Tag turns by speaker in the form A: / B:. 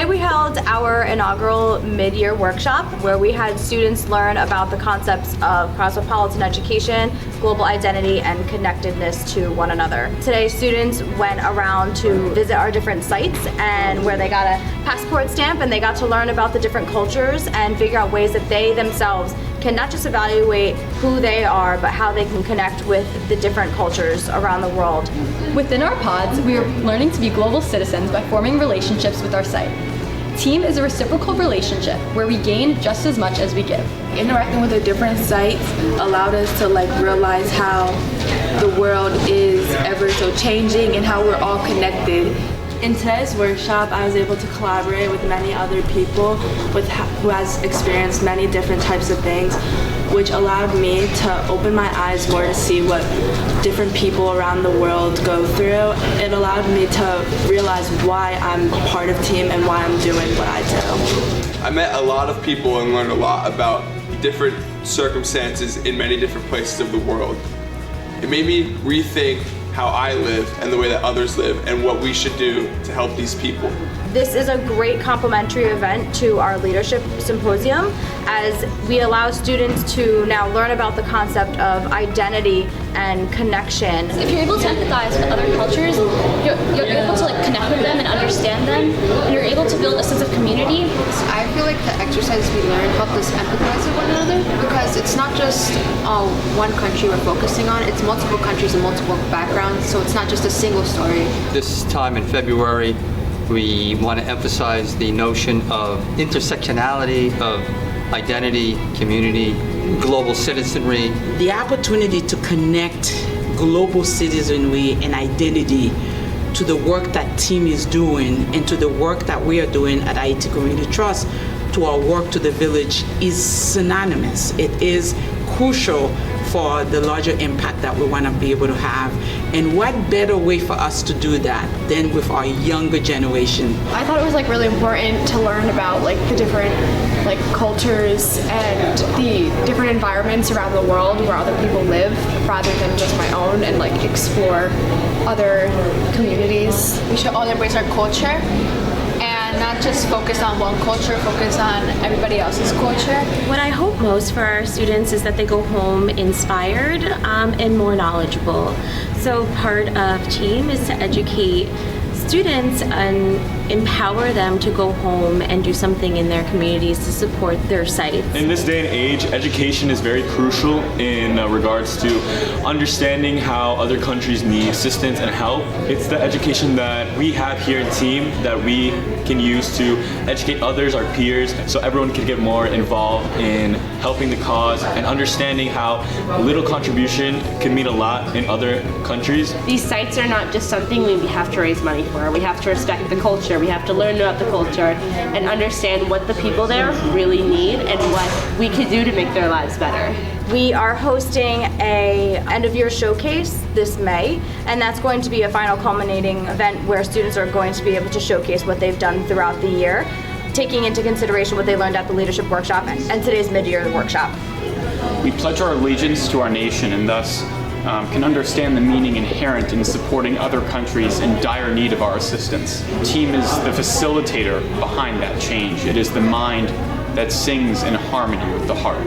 A: Today we held our inaugural mid-year workshop where we had students learn about the concepts of cosmopolitan education, global identity, and connectedness to one another. Today students went around to visit our different sites and where they got a passport stamp and they got to learn about the different cultures and figure out ways that they themselves can not just evaluate who they are, but how they can connect with the different cultures around the world.
B: Within our pods, we are learning to be global citizens by forming relationships with our site. Team is a reciprocal relationship where we gain just as much as we give.
C: Interacting with the different sites allowed us to realize how the world is ever so changing and how we're all connected. In today's workshop, I was able to collaborate with many other people who has experienced many different types of things, which allowed me to open my eyes more to see what different people around the world go through. It allowed me to realize why I'm part of team and why I'm doing what I do.
D: I met a lot of people and learned a lot about different circumstances in many different places of the world. It made me rethink how I live and the way that others live and what we should do to help these people.
A: This is a great complementary event to our leadership symposium as we allow students to now learn about the concept of identity and connection.
B: If you're able to empathize with other cultures, you're able to connect with them and understand them, and you're able to build a sense of community.
E: I feel like the exercises we learn help us empathize with one another because it's not just one country we're focusing on, it's multiple countries and multiple backgrounds, so it's not just a single story.
F: This time in February, we want to emphasize the notion of intersectionality, of identity, community, global citizenry.
G: The opportunity to connect global citizenry and identity to the work that team is doing and to the work that we are doing at IT Community Trust, to our work to the village, is synonymous. It is crucial for the larger impact that we want to be able to have. And what better way for us to do that than with our younger generation?
H: I thought it was really important to learn about the different cultures and the different environments around the world where other people live rather than just my own, and explore other communities.
I: We should all embrace our culture and not just focus on one culture, focus on everybody else's culture.
J: What I hope most for our students is that they go home inspired and more knowledgeable. So part of team is to educate students and empower them to go home and do something in their communities to support their sites.
K: In this day and age, education is very crucial in regards to understanding how other countries need assistance and help. It's the education that we have here in team that we can use to educate others, our peers, so everyone can get more involved in helping the cause and understanding how little contribution can mean a lot in other countries.
L: These sites are not just something we have to raise money for. We have to respect the culture. We have to learn about the culture and understand what the people there really need and what we could do to make their lives better.
A: We are hosting a end-of-year showcase this May, and that's going to be a final culminating event where students are going to be able to showcase what they've done throughout the year, taking into consideration what they learned at the leadership workshop and today's mid-year workshop.
M: We pledge our allegiance to our nation and thus can understand the meaning inherent in supporting other countries in dire need of our assistance. Team is the facilitator behind that change. It is the mind that sings in harmony with the heart.